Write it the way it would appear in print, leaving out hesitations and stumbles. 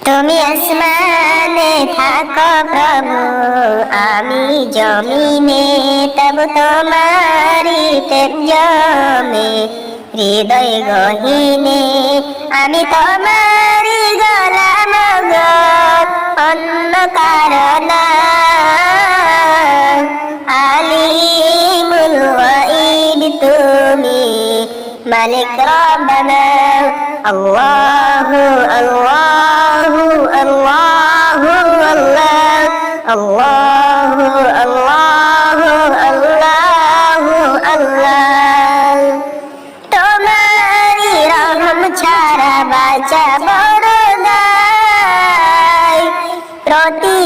তুমি আসমানে থাকো প্রভু, আমি জমিনে, তব তোমারি প্রেম জমে হৃদয় গহীনে। আমি তোমারি গোলাম গো, অন্য কারণ আলিমুল ওয়াইদ তুমি, মালিক রব্বানা। আল্লাহু আল্লাহু আল্লাহু আল্লাহ, আল্লাহু আল্লাহু আল্লাহু আল্লাহ। তোমারি রহম ছাড়া বাঁচা বড় দায়, প্রতি